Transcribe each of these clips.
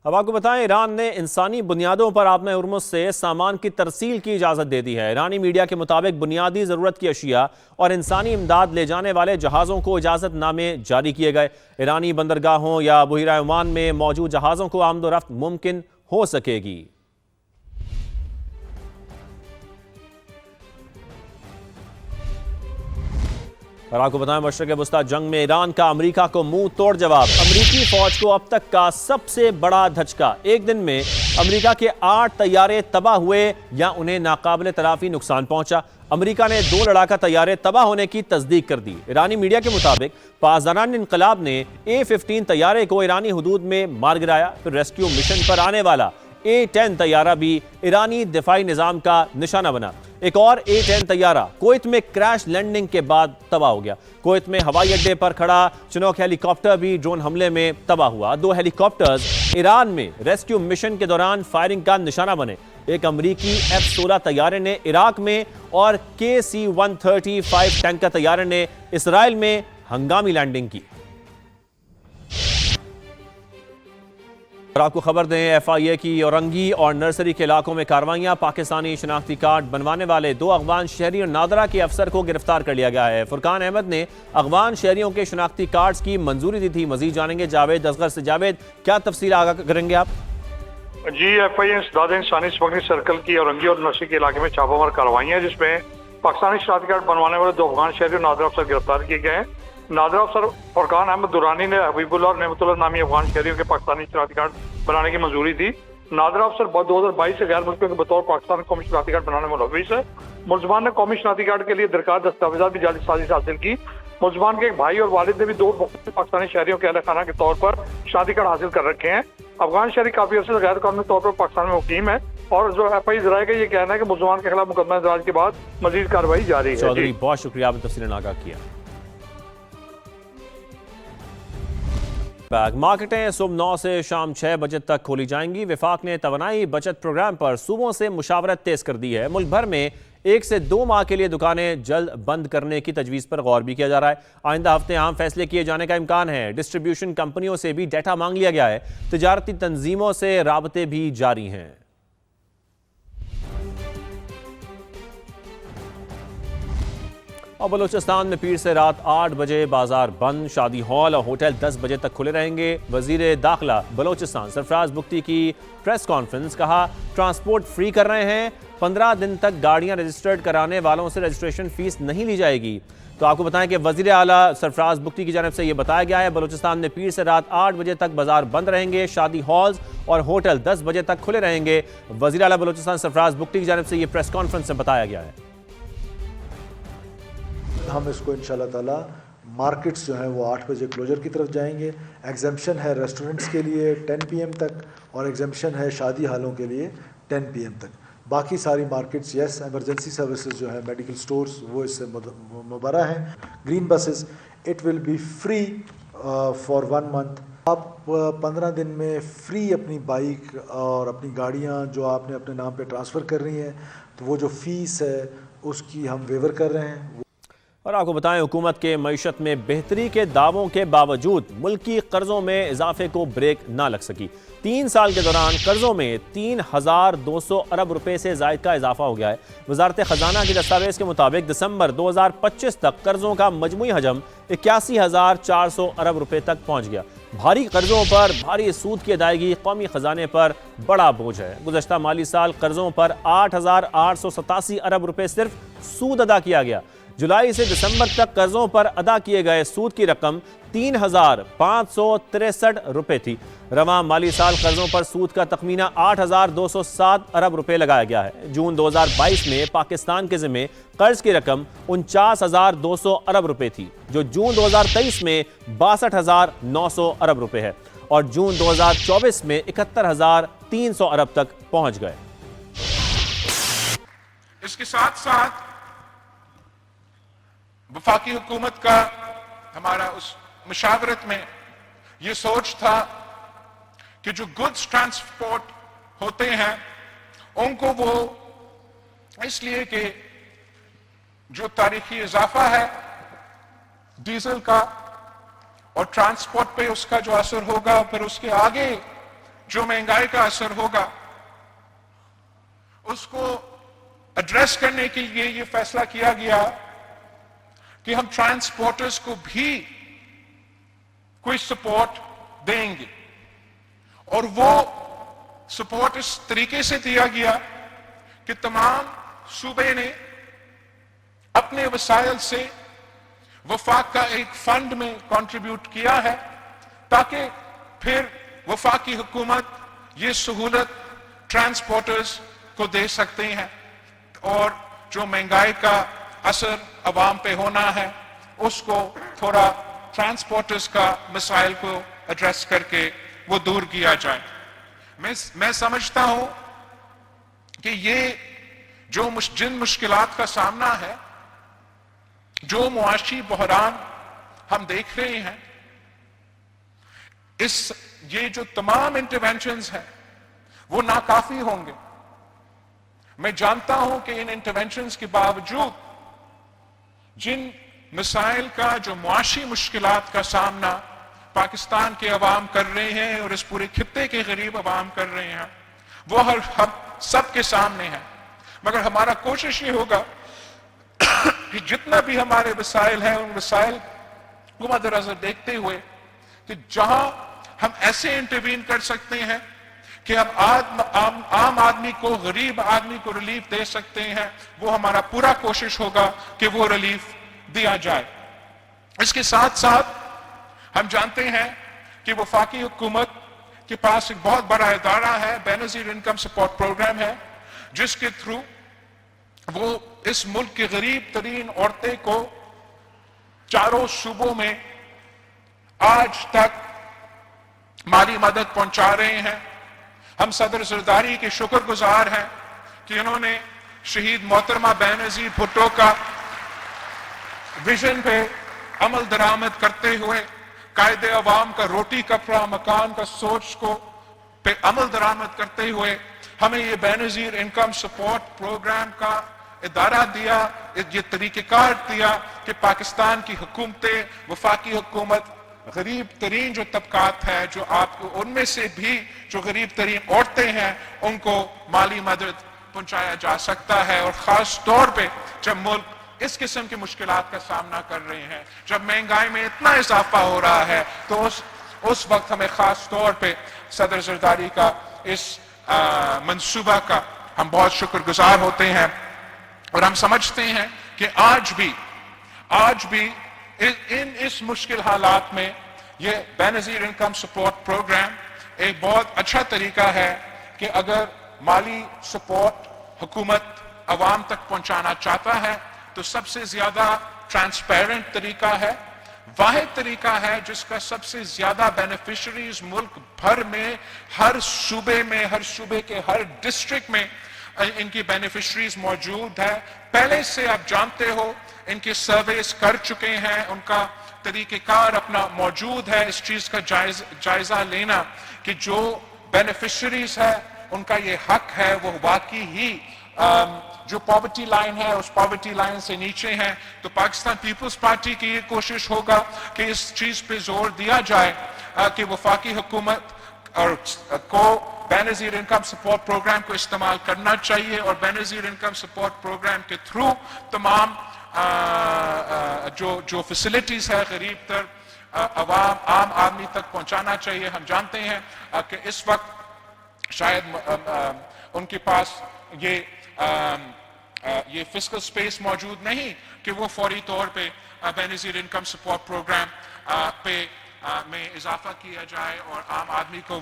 اب آپ کو بتائیں ایران نے انسانی بنیادوں پر آبِ ہرمز سے سامان کی ترسیل کی اجازت دے دی ہے۔ ایرانی میڈیا کے مطابق بنیادی ضرورت کی اشیاء اور انسانی امداد لے جانے والے جہازوں کو اجازت نامے جاری کیے گئے۔ ایرانی بندرگاہوں یا بحیرہ عمان میں موجود جہازوں کو آمد و رفت ممکن ہو سکے گی۔ اور آپ کو بتائیں مشرق وسطی جنگ میں ایران کا امریکہ کو منہ توڑ جواب۔ امریکی فوج کو اب تک کا سب سے بڑا دھچکا۔ ایک دن میں امریکہ کے 8 طیارے تباہ ہوئے یا انہیں ناقابل تلافی نقصان پہنچا۔ امریکہ نے 2 لڑاکا طیارے تباہ ہونے کی تصدیق کر دی۔ ایرانی میڈیا کے مطابق پاسداران انقلاب نے A-15 طیارے کو ایرانی حدود میں مار گرایا۔ پھر ریسکیو مشن پر آنے والا A-10 طیارہ بھی ایرانی دفاعی نظام کا نشانہ بنا۔ ایک اور A-10 طیارہ کویت میں کریش لینڈنگ کے بعد تباہ ہو گیا۔ کویت میں ہوائی اڈے پر کھڑا چنوک ہیلی کاپٹر بھی ڈرون حملے میں تباہ ہوا۔ 2 ہیلی کاپٹرز ایران میں ریسکیو مشن کے دوران فائرنگ کا نشانہ بنے۔ ایک امریکی F-16 طیارے نے عراق میں اور KC-135 ٹینکر طیارے نے اسرائیل میں ہنگامی لینڈنگ کی۔ اور آپ کو خبر دیں FIA کی اورنگی اور نرسری کے علاقوں میں کارروائیاں۔ پاکستانی شناختی کارڈ بنوانے والے 2 افغان شہری اور نادرا کے افسر کو گرفتار کر لیا گیا ہے۔ فرقان احمد نے افغان شہریوں کے شناختی کارڈز کی منظوری دی تھی۔ مزید جانیں گے جاوید اصغر سے۔ جاوید، کیا تفصیل آگاہ کریں گے آپ؟ جی FIA انسداد انسانی سمگلنگ سرکل کی اورنگی اور نرسری کے علاقے میں چھاپہ مار کارروائیاں جس میں پاکستانی شناختی کارڈ بنوانے والے 2 افغان شہری اور نادرا افسر گرفتار کیے گئے ہیں۔ نادرا افسر فرقان احمد دورانی نے حبیب اللہ اور نعمت اللہ نامی افغان شہریوں کے پاکستانی شناختی کارڈ بنانے کی منظوری دی۔ نادرا افسر 2022 سے غیر ملکیوں کے بطور پاکستان قومی شناختی کارڈ بنانے میں ملوث ہے۔ ملزمان نے قومی شناختی کارڈ کے لیے درکار دستاویزات بھی جعلی سازی سے حاصل کی۔ ملزمان کے ایک بھائی اور والد نے بھی 2 مختلف پاکستانی شہریوں کے اہل خانہ کے طور پر شناختی کارڈ حاصل کر رکھے ہیں۔ افغان شہری کافی عرصے سے غیر قانونی طور پر پاکستان میں مقیم ہے اور جو FIA ذرائع کا یہ کہنا ہے کہ ملزمان کے خلاف مقدمہ درج کے بعد مزید کارروائی جاری ہے۔ چودھری، بہت شکریہ، آپ نے تفصیل آگاہ کیا۔ مارکیٹیں صبح 9 سے شام 6 بجے تک کھولی جائیں گی۔ وفاق نے توانائی بچت پروگرام پر صوبوں سے مشاورت تیز کر دی ہے۔ ملک بھر میں 1 سے 2 ماہ کے لیے دکانیں جلد بند کرنے کی تجویز پر غور بھی کیا جا رہا ہے۔ آئندہ ہفتے اہم فیصلے کیے جانے کا امکان ہے۔ ڈسٹریبیوشن کمپنیوں سے بھی ڈیٹا مانگ لیا گیا ہے۔ تجارتی تنظیموں سے رابطے بھی جاری ہیں۔ اور بلوچستان میں پیر سے رات 8 بجے بازار بند، شادی ہال اور ہوٹل 10 بجے تک کھلے رہیں گے۔ وزیر داخلہ بلوچستان سرفراز بگٹی کی پریس کانفرنس، کہا ٹرانسپورٹ فری کر رہے ہیں۔ 15 دن تک گاڑیاں رجسٹرڈ کرانے والوں سے رجسٹریشن فیس نہیں لی جائے گی۔ تو آپ کو بتائیں کہ وزیر اعلیٰ سرفراز بگٹی کی جانب سے یہ بتایا گیا ہے بلوچستان میں پیر سے رات 8 بجے تک بازار بند رہیں گے، شادی ہالز اور ہوٹل 10 بجے تک کھلے رہیں گے۔ وزیر اعلیٰ بلوچستان سرفراز بگٹی کی جانب سے یہ پریس کانفرنس میں بتایا گیا ہے۔ ہم اس کو انشاءاللہ تعالی مارکیٹس جو ہیں وہ 8 بجے کلوجر کی طرف جائیں گے۔ ایگزمپشن ہے ریسٹورنٹس کے لیے 10 PM تک اور ایگزمپشن ہے شادی ہالوں کے لیے 10 PM تک۔ باقی ساری مارکیٹس یس ایمرجنسی سروسز جو ہے میڈیکل سٹورز وہ اس سے مبرہ ہیں۔ Green buses it will be free for 1 month۔ آپ 15 دن میں فری اپنی بائک اور اپنی گاڑیاں جو آپ نے اپنے نام پہ ٹرانسفر کر رہی ہیں تو وہ جو فیس ہے اس کی ہم ویور کر رہے ہیں۔ اور آپ کو بتائیں حکومت کے معیشت میں بہتری کے دعووں کے باوجود ملکی قرضوں میں اضافے کو بریک نہ لگ سکی۔ 3 سال کے دوران قرضوں میں 3200 ارب روپے سے زائد کا اضافہ ہو گیا ہے۔ وزارت خزانہ کی دستاویز کے مطابق دسمبر 2025 تک قرضوں کا مجموعی حجم 81,400 ارب روپے تک پہنچ گیا۔ بھاری قرضوں پر بھاری سود کی ادائیگی قومی خزانے پر بڑا بوجھ ہے۔ گزشتہ مالی سال قرضوں پر 8,887 ارب روپے صرف سود ادا کیا گیا۔ جولائی سے دسمبر تک قرضوں پر ادا کیے گئے سود کی رقم 3,563 روپے تھی۔ رواں مالی سال قرضوں پر سود کا تخمینہ 8,207 ارب روپے لگایا گیا ہے۔ جون 2022 میں پاکستان کے ذمے قرض کی رقم 49,200 ارب روپے تھی، جو جون 2023 میں 62,900 ارب روپے ہے اور جون 2024 میں 71,300 ارب تک پہنچ گئے۔ اس کے ساتھ ساتھ وفاقی حکومت کا ہمارا اس مشاورت میں یہ سوچ تھا کہ جو گڈز ٹرانسپورٹ ہوتے ہیں ان کو وہ اس لیے کہ جو تاریخی اضافہ ہے ڈیزل کا اور ٹرانسپورٹ پہ اس کا جو اثر ہوگا، پھر اس کے آگے جو مہنگائی کا اثر ہوگا اس کو ایڈریس کرنے کے لیے یہ فیصلہ کیا گیا کہ ہم ٹرانسپورٹرز کو بھی کوئی سپورٹ دیں گے، اور وہ سپورٹ اس طریقے سے دیا گیا کہ تمام صوبے نے اپنے وسائل سے وفاق کا ایک فنڈ میں کنٹریبیوٹ کیا ہے تاکہ پھر وفاقی حکومت یہ سہولت ٹرانسپورٹرز کو دے سکتے ہیں، اور جو مہنگائی کا اثر عوام پہ ہونا ہے اس کو تھوڑا ٹرانسپورٹرز کا مسائل کو ایڈریس کر کے وہ دور کیا جائے۔ میں سمجھتا ہوں کہ یہ جو جن مشکلات کا سامنا ہے، جو معاشی بحران ہم دیکھ رہے ہیں، یہ جو تمام انٹرونشنز ہیں وہ ناکافی ہوں گے۔ میں جانتا ہوں کہ ان انٹرونشنز کے باوجود جن مسائل کا، جو معاشی مشکلات کا سامنا پاکستان کے عوام کر رہے ہیں اور اس پورے خطے کے غریب عوام کر رہے ہیں، وہ ہم سب کے سامنے ہیں، مگر ہمارا کوشش یہ ہوگا کہ جتنا بھی ہمارے وسائل ہیں ان وسائل کو مد نظر دیکھتے ہوئے کہ جہاں ہم ایسے انٹروین کر سکتے ہیں کہ ہم عام آدمی کو، غریب آدمی کو ریلیف دے سکتے ہیں، وہ ہمارا پورا کوشش ہوگا کہ وہ ریلیف دیا جائے۔ اس کے ساتھ ساتھ ہم جانتے ہیں کہ وفاقی حکومت کے پاس ایک بہت بڑا ادارہ ہے، بے نظیر انکم سپورٹ پروگرام ہے، جس کے تھرو وہ اس ملک کے غریب ترین عورتیں کو چاروں صوبوں میں آج تک مالی مدد پہنچا رہے ہیں۔ ہم صدر زرداری کے شکر گزار ہیں کہ انہوں نے شہید محترمہ بے نظیر بھٹو کا ویژن پہ عمل درآمد کرتے ہوئے، قائد عوام کا روٹی کپڑا مکان کا سوچ کو پہ عمل درآمد کرتے ہوئے ہمیں یہ بے نظیر انکم سپورٹ پروگرام کا ادارہ دیا، یہ طریقہ کار دیا کہ پاکستان کی حکومتیں، وفاقی حکومت، غریب ترین جو طبقات ہے، جو آپ کو ان میں سے بھی جو غریب ترین عورتیں ہیں، ان کو مالی مدد پہنچایا جا سکتا ہے۔ اور خاص طور پہ جب ملک اس قسم کی مشکلات کا سامنا کر رہے ہیں، جب مہنگائی میں اتنا اضافہ ہو رہا ہے، تو اس وقت ہمیں خاص طور پہ صدر زرداری کا اس منصوبہ کا ہم بہت شکر گزار ہوتے ہیں، اور ہم سمجھتے ہیں کہ آج بھی اس مشکل حالات میں یہ بے نظیر انکم سپورٹ پروگرام ایک بہت اچھا طریقہ ہے کہ اگر مالی سپورٹ حکومت عوام تک پہنچانا چاہتا ہے تو سب سے زیادہ ٹرانسپیرنٹ طریقہ ہے، واحد طریقہ ہے جس کا سب سے زیادہ بینیفیشریز ملک بھر میں، ہر صوبے کے ہر ڈسٹرکٹ میں ان کی بینیفیشریز موجود ہے۔ پہلے سے آپ جانتے ہو ان کے سرویز کر چکے ہیں، ان کا طریقہ کار اپنا موجود ہے۔ اس چیز کا جائزہ لینا کہ جو بینیفیشریز ہے ان کا یہ حق ہے، وہ واقعی ہی جو پاورٹی لائن ہے اس پاورٹی لائن سے نیچے ہیں، تو پاکستان پیپلز پارٹی کی یہ کوشش ہوگا کہ اس چیز پہ زور دیا جائے کہ وفاقی حکومت اور کو بے نظیر انکم سپورٹ پروگرام کو استعمال کرنا چاہیے، اور بے نظیر انکم سپورٹ پروگرام کے تھرو تمام جو فیسلٹیز ہے غریب تر عام آدمی تک پہنچانا چاہیے۔ ہم جانتے ہیں کہ اس وقت شاید ان کے پاس یہ فسکل سپیس موجود نہیں کہ وہ فوری طور پہ بے نظیر انکم سپورٹ پروگرام میں اضافہ کیا جائے اور عام آدمی کو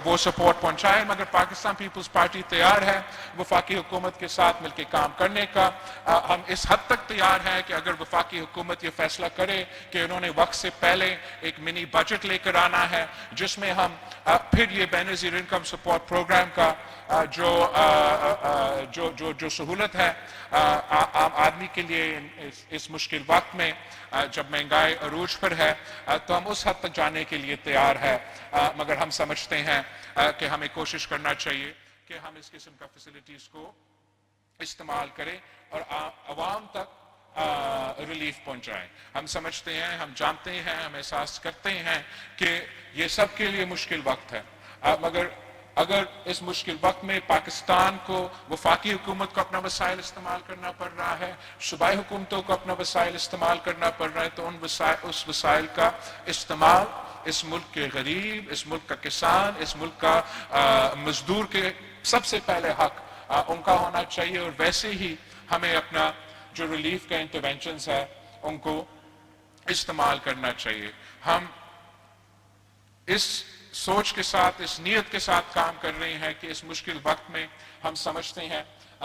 وہ سپورٹ پہنچائے، مگر پاکستان پیپلز پارٹی تیار ہے وفاقی حکومت کے ساتھ مل کے کام کرنے کا۔ ہم اس حد تک تیار ہیں کہ اگر وفاقی حکومت یہ فیصلہ کرے کہ انہوں نے وقت سے پہلے ایک منی بجٹ لے کر آنا ہے جس میں ہم پھر یہ بے نظیر انکم سپورٹ پروگرام کا جو سہولت ہے عام آدمی کے لیے اس مشکل وقت میں جب مہنگائی عروج پر ہے، تو ہم اس حد تک جانے کے لیے تیار ہے، مگر ہم سمجھتے ہیں کہ ہمیں کوشش کرنا چاہیے کہ ہم اس قسم کا فیسلٹیز کو استعمال کریں اور عوام تک ریلیف پہنچائیں. ہم سمجھتے ہیں, ہم جانتے ہیں, ہم احساس کرتے ہیں کہ یہ سب کے لیے مشکل وقت ہے, مگر اگر اس مشکل وقت میں پاکستان کو وفاقی حکومت کو اپنا وسائل استعمال کرنا پڑ رہا ہے, صوبائی حکومتوں کو اپنا وسائل استعمال کرنا پڑ رہا ہے, تو اس وسائل کا استعمال اس ملک کے غریب, اس ملک کا کسان, اس ملک کا مزدور کے سب سے پہلے حق ان کا ہونا چاہیے. اور ویسے ہی ہمیں اپنا جو ریلیف کا انٹرونشنز ہے ان کو استعمال کرنا چاہیے. ہم اس سوچ کے ساتھ, اس نیت کے ساتھ کام کر رہے ہیں کہ اس مشکل وقت میں ہم سمجھتے ہیں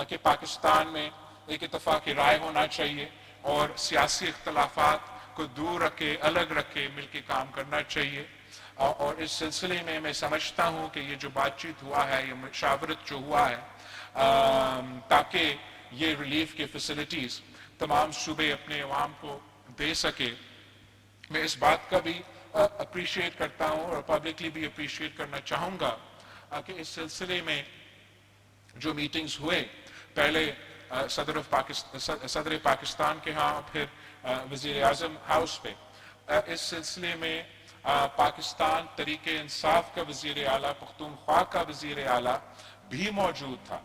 کہ پاکستان میں ایک اتفاقی رائے ہونا چاہیے اور سیاسی اختلافات کو دور رکھے, الگ رکھے, مل کے کام کرنا چاہیے. اور اس سلسلے میں میں سمجھتا ہوں کہ یہ جو بات چیت ہوا ہے, یہ مشاورت جو ہوا ہے, تاکہ یہ ریلیف کی فیسلٹیز تمام صوبے اپنے عوام کو دے سکے. میں اس بات کا بھی اپریشیٹ کرتا ہوں اور پبلکلی بھی اپریشیٹ کرنا چاہوں گا کہ اس سلسلے میں جو میٹنگز ہوئے, پہلے صدر پاکستان کے ہاں, پھر وزیر اعظم ہاؤس پہ, اس سلسلے میں پاکستان تحریک انصاف کا وزیر اعلیٰ, پختونخوا کا وزیر اعلیٰ بھی موجود تھا.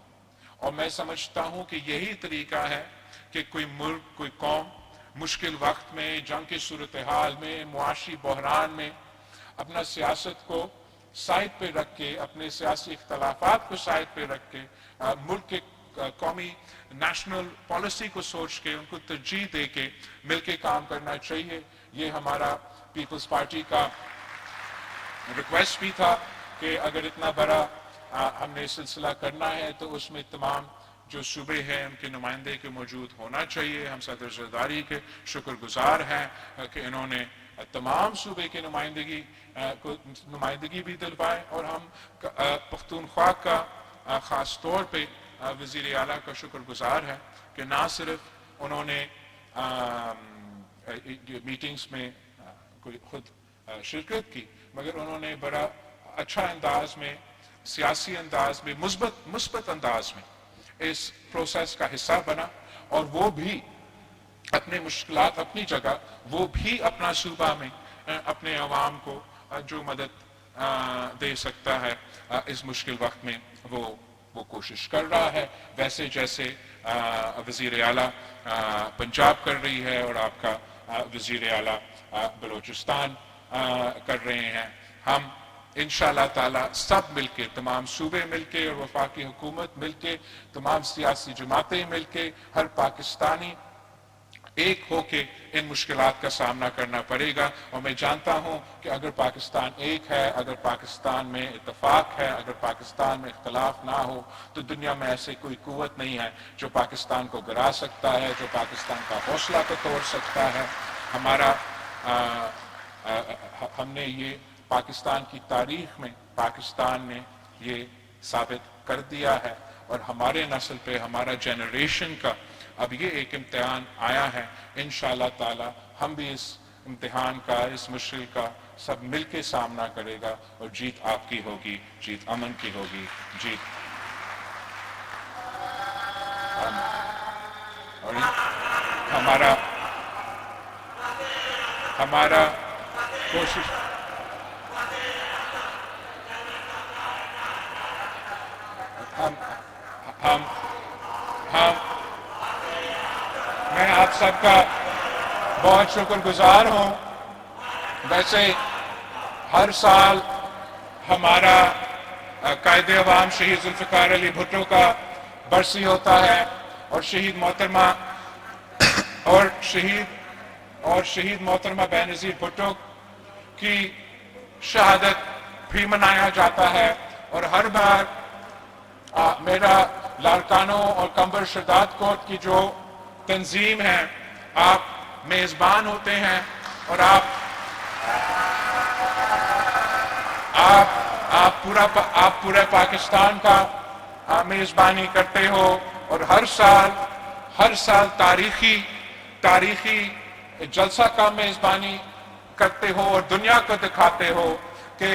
اور میں سمجھتا ہوں کہ یہی طریقہ ہے کہ کوئی ملک, کوئی قوم مشکل وقت میں, جنگ کی صورتحال میں, معاشی بحران میں اپنا سیاست کو سائڈ پہ رکھ کے, اپنے سیاسی اختلافات کو سائڈ پہ رکھ کے, ملک کے قومی نیشنل پالیسی کو سوچ کے, ان کو ترجیح دے کے مل کے کام کرنا چاہیے. یہ ہمارا پیپلز پارٹی کا ریکویسٹ بھی تھا کہ اگر اتنا بڑا ہم نے سلسلہ کرنا ہے تو اس میں تمام جو صوبے ہیں ان کے نمائندے کے موجود ہونا چاہیے. ہم صدر زرداری کے شکر گزار ہیں کہ انہوں نے تمام صوبے کی نمائندگی بھی دلوائے, اور ہم پختونخوا کا خاص طور پہ وزیر اعلیٰ کا شکر گزار ہے کہ نہ صرف انہوں نے میٹنگز میں خود شرکت کی, مگر انہوں نے بڑا اچھا انداز میں, سیاسی انداز میں, مثبت انداز میں اس پروسیس کا حصہ بنا. اور وہ بھی اپنے مشکلات اپنی جگہ, وہ بھی اپنا صوبہ میں اپنے عوام کو جو مدد دے سکتا ہے اس مشکل وقت میں وہ کوشش کر رہا ہے, ویسے جیسے وزیر اعلیٰ پنجاب کر رہی ہے اور آپ کا وزیر اعلیٰ بلوچستان کر رہے ہیں. ہم انشاءاللہ تعالی سب مل کے, تمام صوبے مل کے اور وفاقی حکومت مل کے, تمام سیاسی جماعتیں مل کے, ہر پاکستانی ایک ہو کے ان مشکلات کا سامنا کرنا پڑے گا. اور میں جانتا ہوں کہ اگر پاکستان ایک ہے, اگر پاکستان میں اتفاق ہے, اگر پاکستان میں اختلاف نہ ہو, تو دنیا میں ایسے کوئی قوت نہیں ہے جو پاکستان کو گرا سکتا ہے, جو پاکستان کا حوصلہ کو توڑ سکتا ہے. ہم نے یہ پاکستان کی تاریخ میں, پاکستان نے یہ ثابت کر دیا ہے, اور ہمارے نسل پہ, ہمارا جنریشن کا اب یہ ایک امتحان آیا ہے. انشاءاللہ تعالی ہم بھی اس امتحان کا, اس مشکل کا سب مل کے سامنا کرے گا, اور جیت آپ کی ہوگی, جیت امن کی ہوگی, جیت اور ہمارا کوشش میں آپ سب کا بہت شکر گزار ہوں. ویسے ہر سال ہمارا قائد عوام شہید ذوالفقار علی بھٹو کا برسی ہوتا ہے, اور شہید محترمہ بے نظیر بھٹو کی شہادت بھی منایا جاتا ہے. اور ہر بار میرا لارکانوں اور کمبر شداد کوٹ کی جو تنظیم ہے, آپ میزبان ہوتے ہیں, اور آپ پورے پاکستان کا میزبانی کرتے ہو, اور ہر سال تاریخی جلسہ کا میزبانی کرتے ہو, اور دنیا کو دکھاتے ہو کہ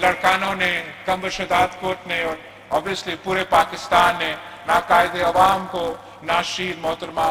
لڑکانوں نے, کمبر شداد کوٹ نے, اور obviously پورے پاکستان نے نہ قائد عوام کو, نہ شہید محترمہ